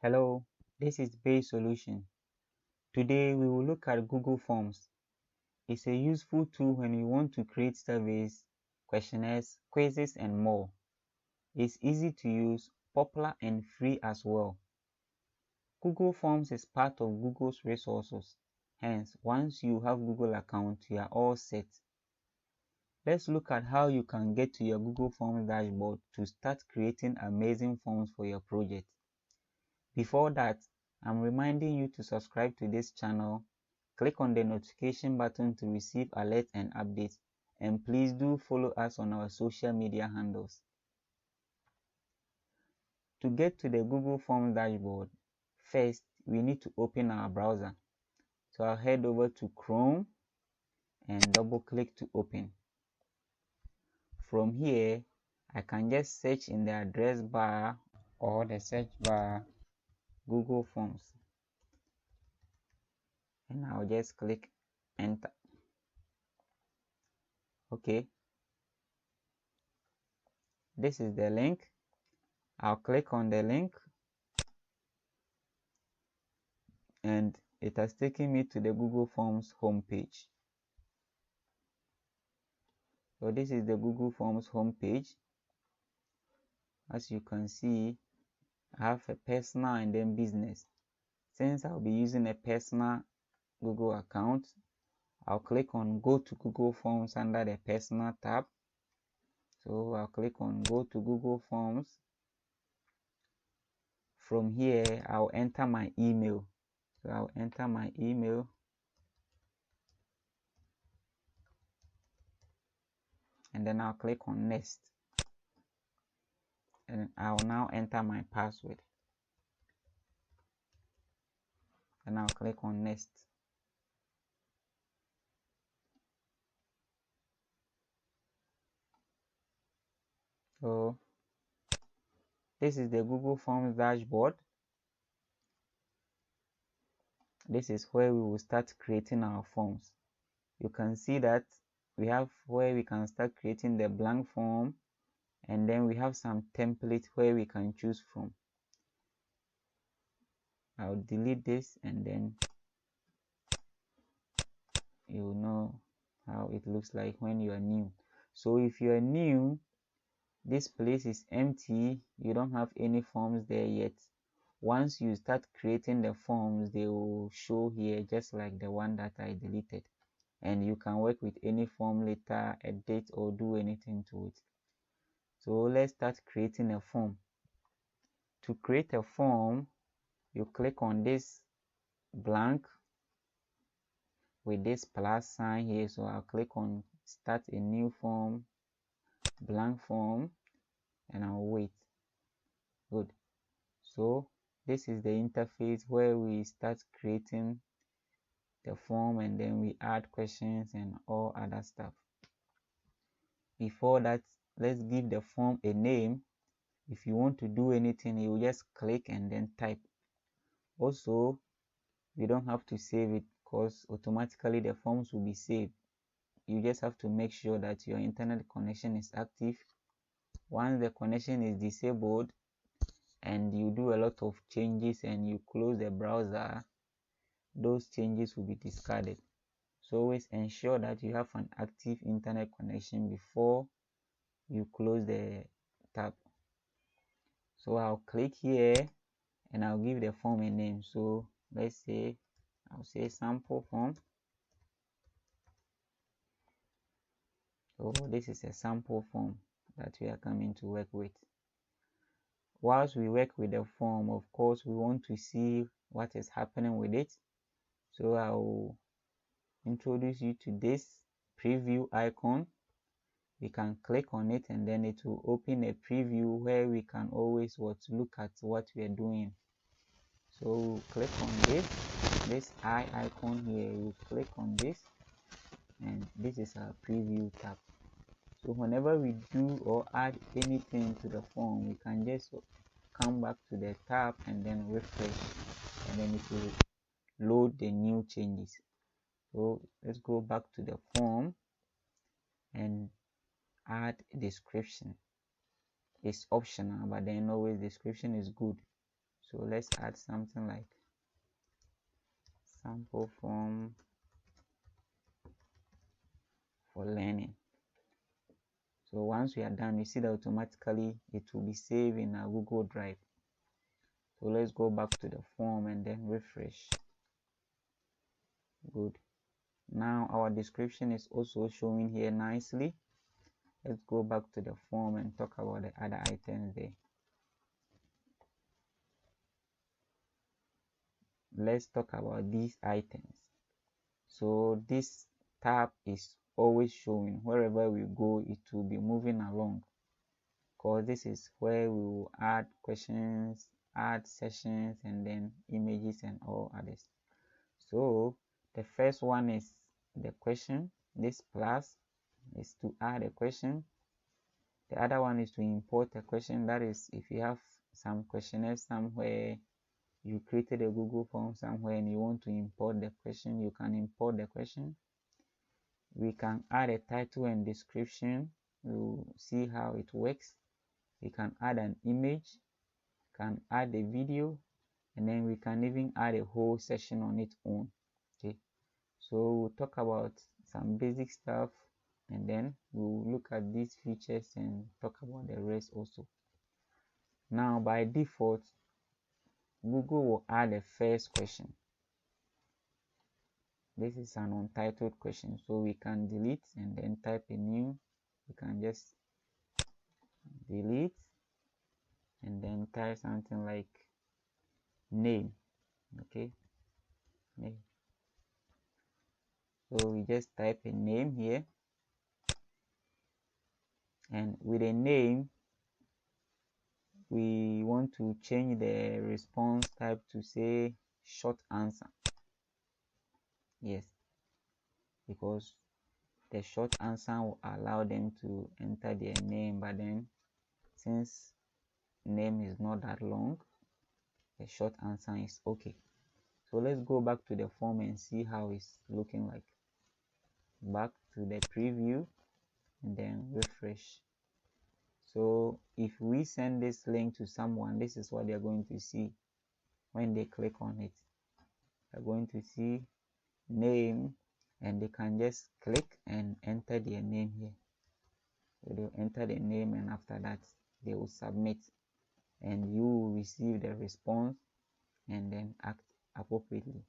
Hello, this is Bay Solution. Today we will look at Google Forms. It's a useful tool when you want to create surveys, questionnaires, quizzes, and more. It's easy to use, popular, and free as well. Google Forms is part of Google's resources. Hence, once you have Google account, you are all set. Let's look at how you can get to your Google Forms dashboard to start creating amazing forms for your project. Before that, I'm reminding you to subscribe to this channel, click on the notification button to receive alerts and updates, and please do follow us on our social media handles. To get to the Google Forms dashboard, first we need to open our browser. So I'll head over to Chrome and double click to open. From here, I can just search in the address bar or the search bar Google Forms, and I'll just click enter. Okay, this is the link. I'll click on the link and it has taken me to the Google Forms homepage. So this is the Google Forms homepage. As you can see, I have a personal and then business. Since I'll be using a personal Google account, I'll click on Go to Google Forms under the Personal tab. So I'll click on Go to Google Forms. From here, I'll enter my email. So I'll enter my email. And then I'll click on Next. And I'll now enter my password. And I'll click on Next. So this is the Google Forms dashboard. This is where we will start creating our forms. You can see that we have where we can start creating the blank form, and then we have some templates where we can choose from. I'll delete this and then you know how it looks like when you are new. So if you are new, this place is empty, you don't have any forms there yet. Once you start creating the forms, they will show here just like the one that I deleted, and you can work with any form later, edit or do anything to it. So let's start creating a form. To create a form, you click on this blank with this plus sign here. So I'll click on start a new form, blank form, and I'll wait. Good. So this is the interface where we start creating the form, and then we add questions and all other stuff. Before that, let's give the form a name. If you want to do anything, you just click and then type. Also, you don't have to save it because automatically the forms will be saved. You just have to make sure that your internet connection is active. Once the connection is disabled and you do a lot of changes and you close the browser, those changes will be discarded. So always ensure that you have an active internet connection before you close the tab. So I'll click here and I'll give the form a name. So let's say I'll say sample form. So this is a sample form that we are coming to work with. Whilst we work with the form, of course, we want to see what is happening with it. So I'll introduce you to this preview icon. We can click on it and then it will open a preview where we can always look at what we are doing. So we'll click on this eye icon here. We'll click on this, and this is our preview tab. So whenever we do or add anything to the form, we can just come back to the tab and then refresh, and then it will load the new changes. So let's go back to the form and add description. It's optional, but then always description is good. So let's add something like sample form for learning. So once we are done, you see that automatically it will be saved in our Google Drive. So let's go back to the form and then refresh. Good. Now our description is also showing here nicely. Let's go back to the form and talk about the other items there. Let's talk about these items. So this tab is always showing. Wherever we go, it will be moving along, because this is where we will add questions, add sessions, and then images and all others. So the first one is the question. This plus is to add a question. The other one is to import a question. That is, if you have some questionnaires somewhere, you created a Google form somewhere and you want to import the question, you can import the question. We can add a title and description. We'll see how it works. We can add an image, can add a video, and then we can even add a whole session on its own. Okay, so we'll talk about some basic stuff, and then we'll look at these features and talk about the rest also. Now by default, Google will add a first question. This is an untitled question, so we can delete and then type a new. We can just delete and then type something like name. Okay, name. So we just type a name here, and with a name we want to change the response type to say short answer. Yes, because the short answer will allow them to enter their name, but then since name is not that long, the short answer is okay. So let's go back to the form and see how it's looking like. Back to the preview and then refresh. So if we send this link to someone, this is what they're going to see when they click on it. They're going to see name, and they can just click and enter their name here. So they'll enter the name, and after that they will submit, and you will receive the response and then act appropriately.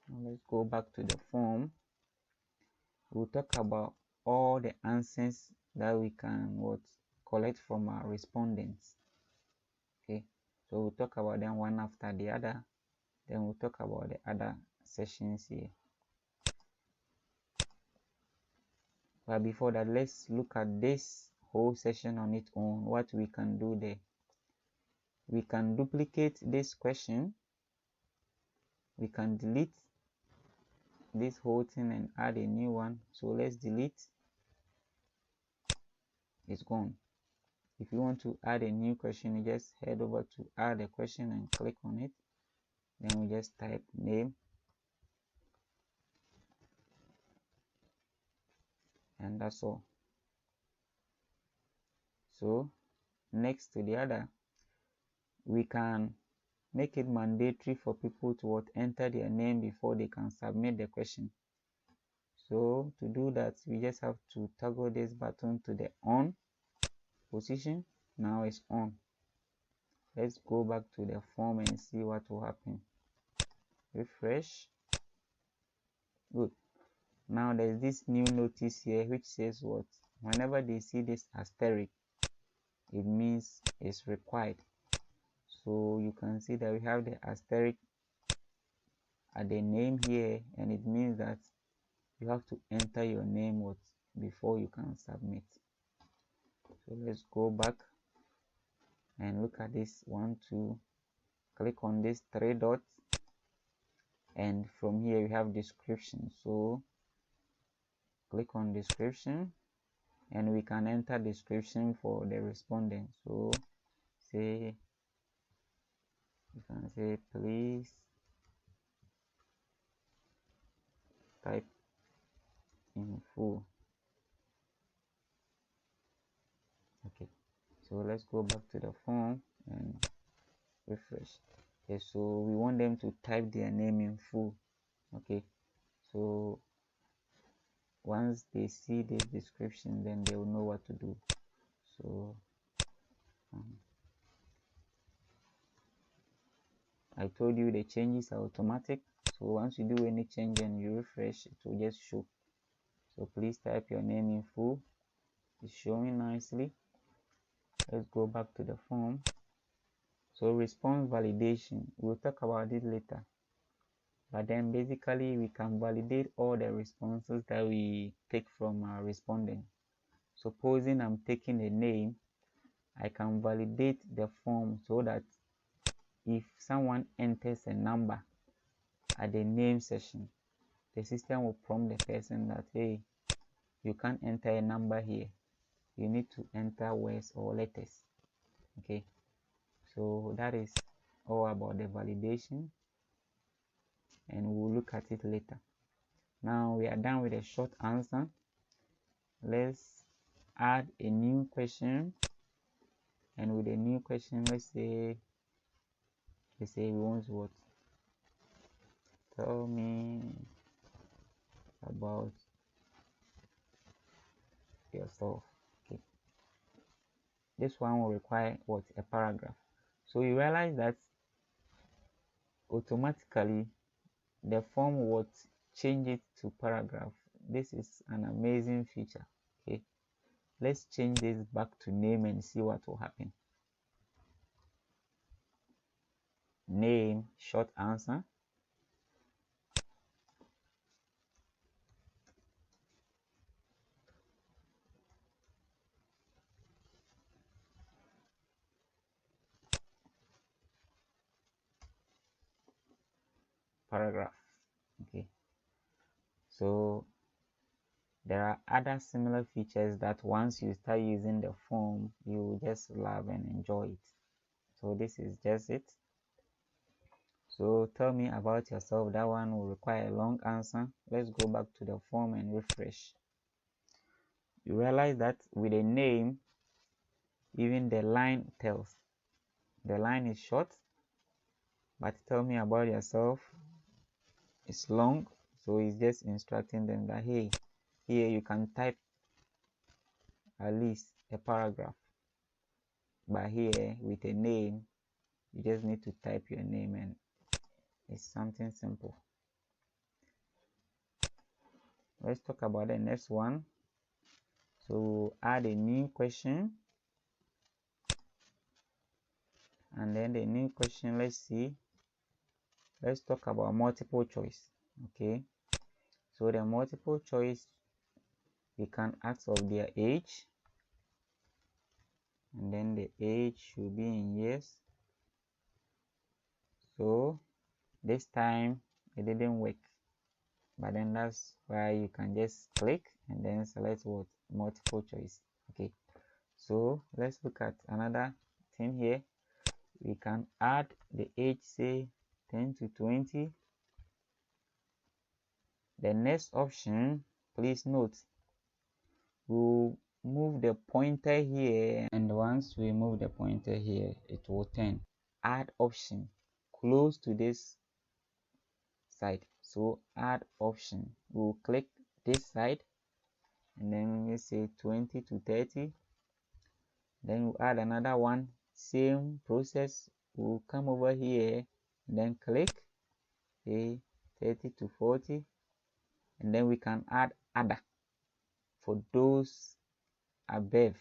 Now let's go back to the form. We'll talk about all the answers that we can collect from our respondents. Okay, so we'll talk about them one after the other, then we'll talk about the other sessions here. But before that, let's look at this whole session on its own. What we can do there, we can duplicate this question, we can delete this whole thing and add a new one. So let's delete. It's gone. If you want to add a new question, you just head over to add a question and click on it. Then we just type name, and that's all. So next to the other, we can make it mandatory for people to enter their name before they can submit the question. So to do that, we just have to toggle this button to the on position. Now it's on. Let's go back to the form and see what will happen. Refresh. Good. Now there's this new notice here which says what? Whenever they see this asterisk, it means it's required. So you can see that we have the asterisk at the name here, and it means that you have to enter your name before you can submit. So let's go back and look at this 1, 2. Click on this 3 dots, and from here we have description. So click on description, and we can enter description for the respondent. So you can say please type in full. Okay, so let's go back to the form and refresh. Okay, so we want them to type their name in full. Okay, so once they see this description, then they will know what to do. So I told you the changes are automatic, so once you do any change and you refresh, it will just show. So please type your name in full. It's showing nicely. Let's go back to the form. So response validation, we'll talk about it later, but then basically we can validate all the responses that we take from our respondent. Supposing I'm taking a name, I can validate the form so that if someone enters a number at the name section, the system will prompt the person that, hey, you can't enter a number here, you need to enter words or letters. Okay, so that is all about the validation, and we'll look at it later. Now we are done with a short answer. Let's add a new question, and with a new question, let's say we want what? Tell me about yourself. Okay, this one will require what? A paragraph. So you realize that automatically the form would change it to paragraph. This is an amazing feature. Okay, let's change this back to name and see what will happen. Name, short answer. Paragraph. Okay, so there are other similar features that once you start using the form, you will just love and enjoy it. So this is just it. So tell me about yourself. That one will require a long answer. Let's go back to the form and refresh. You realize that with a name, even the line tells. The line is short, but tell me about yourself, it's long. So it's just instructing them that, hey, here you can type at least a paragraph, but here with a name, you just need to type your name, and it's something simple. Let's talk about the next one. So add a new question, and then the new question, let's talk about multiple choice. Okay, so the multiple choice, we can ask of their age, and then the age should be in years. So this time it didn't work, but then that's why you can just click and then select what? Multiple choice. Okay, so let's look at another thing here. We can add the age, say 10 to 20. The next option, please note, we'll move the pointer here, and once we move the pointer here, it will turn. Add option close to this side. So add option, we'll click this side, and then we say 20 to 30. Then we'll add another one, same process. We'll come over here and then click, okay, 30 to 40, and then we can add other for those above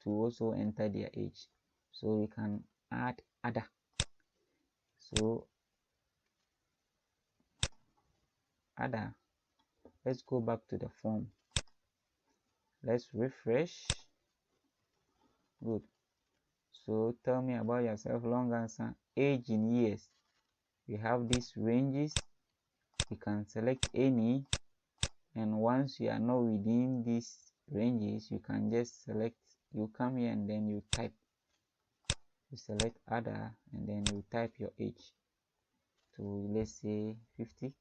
to also enter their age. So we can add other. So other, let's go back to the form. Let's refresh. Good. So tell me about yourself. Long answer. Age in years. We have these ranges. You can select any, and once you are not within these ranges, you can just select, you come here and then you type, you select other, and then you type your age to, let's say, 50,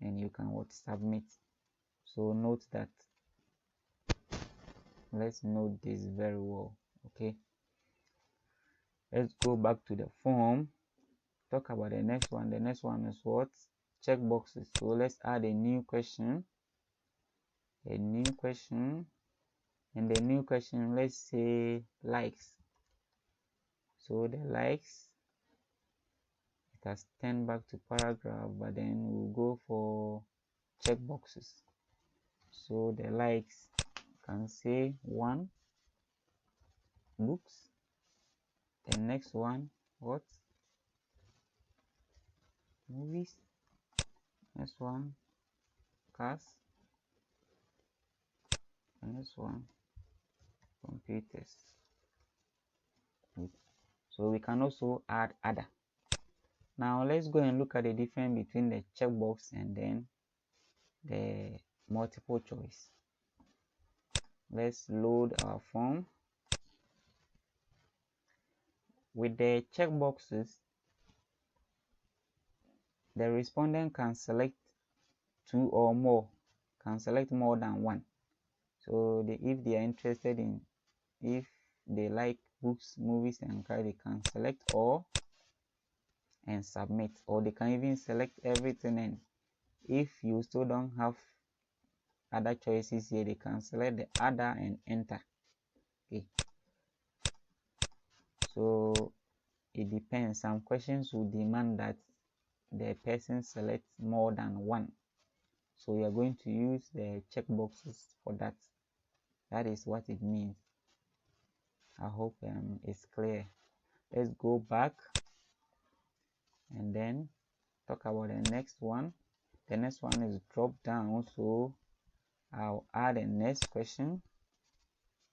and you can what? Submit. So note that, let's note this very well. Okay, Let's go back to the form, talk about the next one. The next one is what? Checkboxes. So let's add a new question. And the new question, let's say likes. So the likes, it has turned back to paragraph, but then we'll go for checkboxes. So the likes can say 1 books. The next one, what? Movies. Next one, cars. The next one, computers. So we can also add other. Now let's go and look at the difference between the checkbox and then the multiple choice. Let's load our form. With the checkboxes, the respondent can select 2 or more, can select more than 1. So if they are interested in, if they like books, movies, and cars, they can select all and submit, or they can even select everything. And if you still don't have other choices here, they can select the other and enter. Okay, so it depends. Some questions will demand that the person selects more than 1, so we are going to use the checkboxes for that. That is what it means. I hope it's clear. Let's go back and then talk about the next one. The next one is drop down, so I'll add a next question.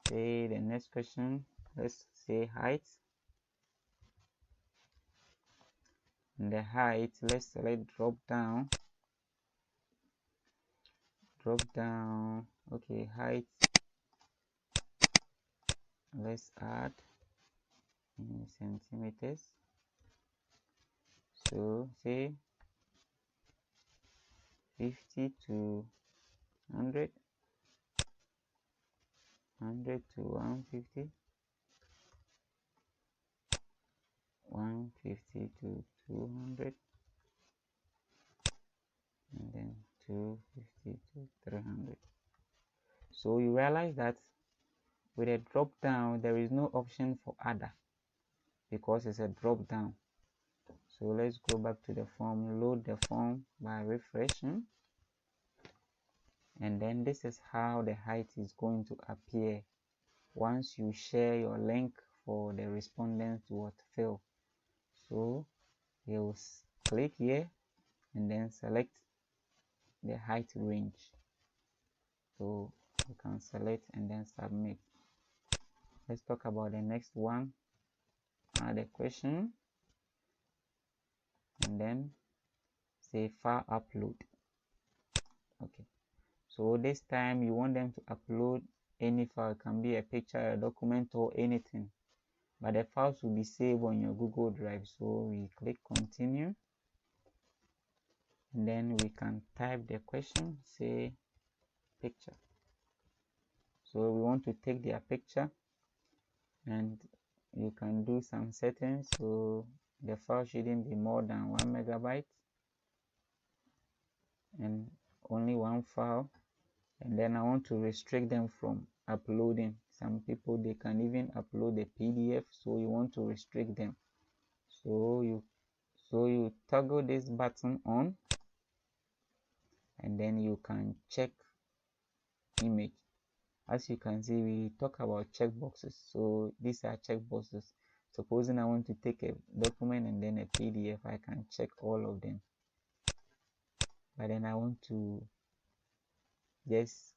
Say the next question, let's say height. And the height, let's select drop down. Okay, height, let's add in centimeters. So say 50 to 100, 100 to 150, 150 to 200, and then 250 to 300. So you realize that with a drop down, there is no option for other because it's a drop down. So let's go back to the form, load the form by refreshing, and then this is how the height is going to appear once you share your link for the respondents to fill. So you will click here and then select the height range. So you can select and then submit. Let's talk about the next one. Add a question and then say file upload. Okay, so this time you want them to upload any file. It can be a picture, a document, or anything, but the files will be saved on your Google Drive. So we click continue, and then we can type the question, say picture. So we want to take their picture, and you can do some settings. So the file shouldn't be more than 1 megabyte and only one file. And then I want to restrict them from uploading. Some people, they can even upload the PDF, so you want to restrict them. So you toggle this button on, and then you can check image. As you can see, we talk about checkboxes, so these are checkboxes. Supposing I want to take a document and then a PDF, I can check all of them, but then I want to just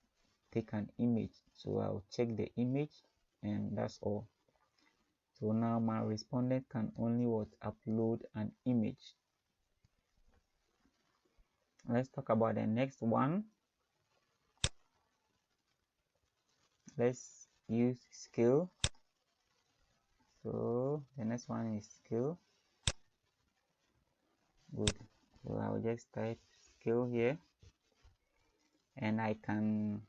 take an image, so I'll check the image, and that's all. So now my respondent can only upload an image. Let's talk about the next one. Let's use skill. So the next one is skill. Good. So I'll just type skill here, and I can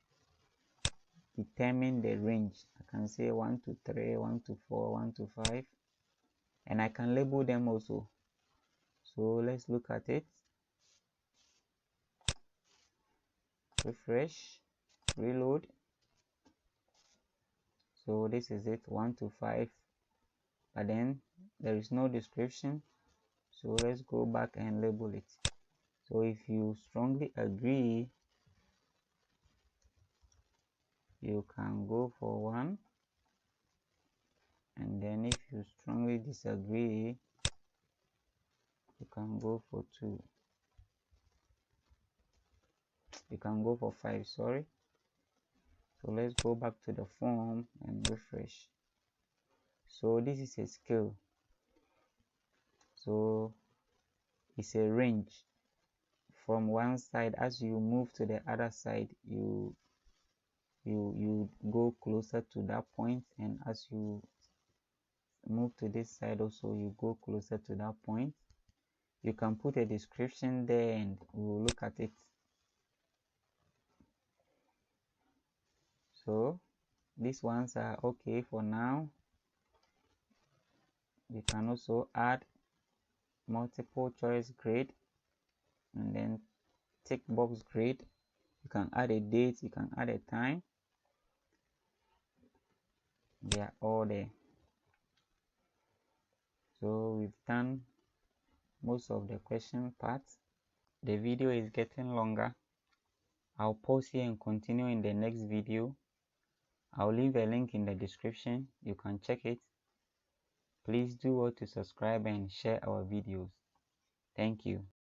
determine the range. I can say 1 to 3, 1 to 4, 1 to 5, and I can label them also. So let's look at it. Refresh, reload. So this is it, 1 to 5, but then there is no description. So let's go back and label it. So if you strongly agree, you can go for 1, and then if you strongly disagree, you can go for 2. You can go for 5, sorry. So let's go back to the form and refresh. So this is a scale. So it's a range. From one side, as you move to the other side, you go closer to that point, and as you move to this side also, you go closer to that point. You can put a description there and we'll look at it. So these ones are okay for now. You can also add multiple choice grade and then tick box grade. You can add a date, you can add a time. They are all there. So we've done most of the question parts. The video is getting longer. I'll pause here and continue in the next video. I'll leave a link in the description. You can check it. Please do well to subscribe and share our videos. Thank you.